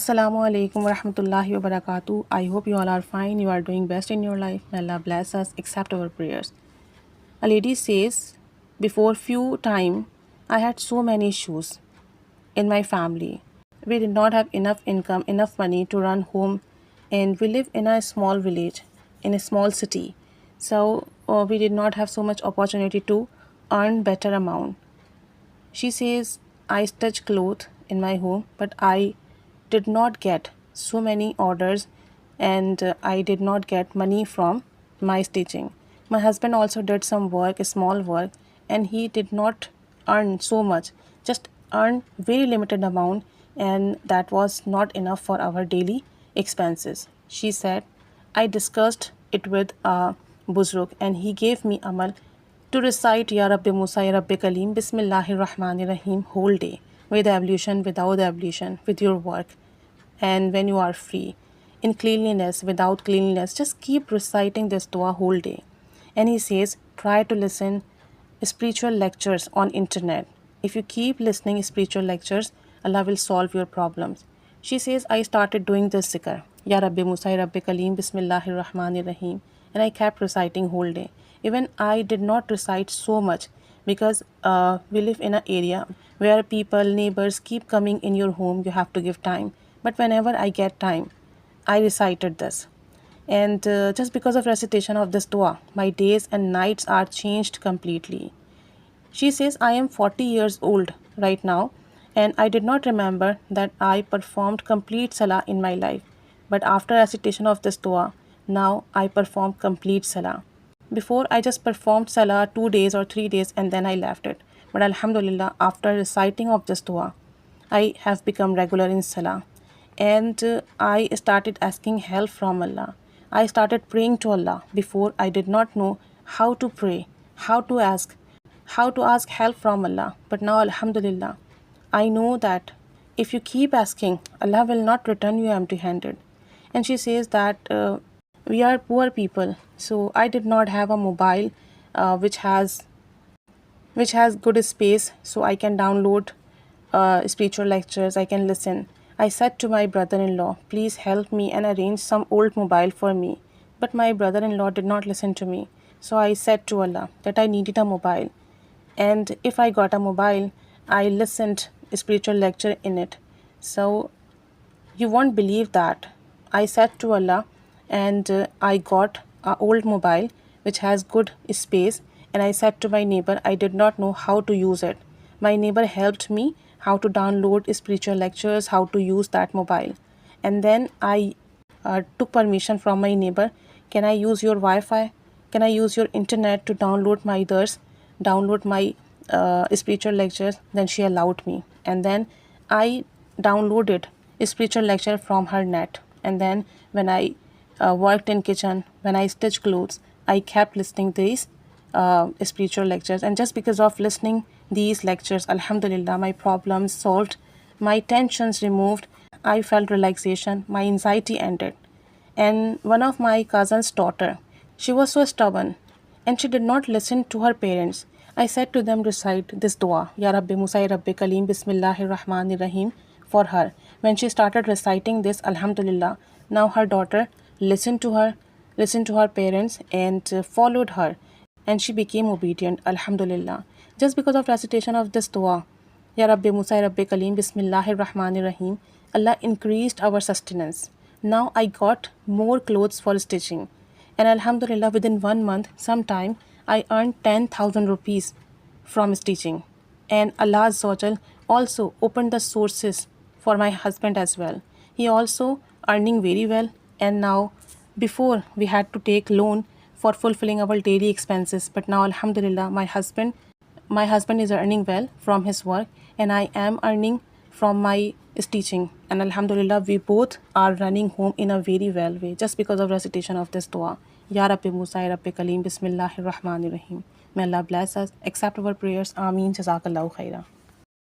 Assalamu alaikum wa rahmatullahi wa barakatuh. I hope you all are fine. You are doing best in your life. May Allah bless us, accept our prayers. A lady says, before few time, I had so many issues in my family. We did not have enough income, enough money to run home, and we live in a small village, in a small city. So we did not have so much opportunity to earn better amount. She says, I stitch clothes in my home, but I did not get so many orders and I did not get money from my stitching. My husband also did some work, a small work, and he did not earn so much, just earn very limited amount, and that was not enough for our daily expenses. She said, I discussed it with Buzruk and he gave me amal to recite Ya Rabbi Musa, Ya Rabbi Kalim, Bismillahir Rahmanir Rahim whole day, with ablution, without ablution, with your work, and when you are free, in cleanliness, without cleanliness, just keep reciting this dua whole day. And he says, try to listen spiritual lectures on internet. If you keep listening spiritual lectures, Allah will solve your problems. She says, I started doing this zikr, Ya Rabbi Musa, Ya Rabbi Kalim, Bismillahir Rahmanir Rahim, and I kept reciting whole day. Even I did not recite so much because we live in an area where people, neighbors keep coming in your home, you have to give time. But whenever I get time, I recited this. And just because of recitation of this dua, my days and nights are changed completely. She says, I am 40 years old right now, and I did not remember that I performed complete salah in my life. But after recitation of this dua, now I perform complete salah. Before, I just performed salah 2 days or 3 days and then I left it. But Alhamdulillah, after reciting of this dua, I have become regular in salah. And I started asking help from Allah. I started praying to Allah. Before, I did not know how to pray, how to ask, how to ask help from Allah. But now, Alhamdulillah, I know that if you keep asking, Allah will not return you empty handed. And she says that we are poor people, so I did not have a mobile which has good space, so I can download spiritual lectures, I can listen. I said to my brother-in-law, please help me and arrange some old mobile for me. But my brother-in-law did not listen to me. So I said to Allah that I needed a mobile. And if I got a mobile, I listened spiritual lecture in it. So you won't believe that. I said to Allah and I got a old mobile which has good space, and I said to my neighbor I did not know how to use it. My neighbor helped me how to download spiritual lectures, how to use that mobile. And then I took permission from my neighbor. Can I use your Wi-Fi? Can I use your internet to download my others, download my spiritual lectures? Then she allowed me. And then I downloaded a spiritual lecture from her net. And then when I worked in kitchen, when I stitched clothes, I kept listening these spiritual lectures. And just because of listening these lectures, Alhamdulillah, my problems solved, my tensions removed, I felt relaxation, my anxiety ended. And one of my cousin's daughter, she was so stubborn and she did not listen to her parents. I said to them, recite this dua, Ya Rabbi Musa, Ya Rabbi Kalim, Bismillahir Rahmanir Rahim, for her. When she started reciting this, Alhamdulillah, now her daughter listened to her parents, and followed her, and she became obedient, Alhamdulillah. Just because of recitation of this dua, Ya Rabbi Musa, Ya Rabbi Kalim, Bismillahir Rahmanir Rahim, Allah increased our sustenance. Now I got more clothes for stitching. And Alhamdulillah, within 1 month, sometime, I earned 10,000 rupees from stitching. And Allah Azza wa Jal also opened the sources for my husband as well. He also earning very well. And now, before we had to take loan for fulfilling our daily expenses. But now, Alhamdulillah, my husband is earning well from his work, and I am earning from my stitching. And Alhamdulillah, we both are running home in a very well way just because of recitation of this dua. Ya Rabbi Musa, Ya Rabbi Kalim, Bismillahir Rahmanir Rahim. May Allah bless us, accept our prayers. Ameen. Jazakallahu khaira.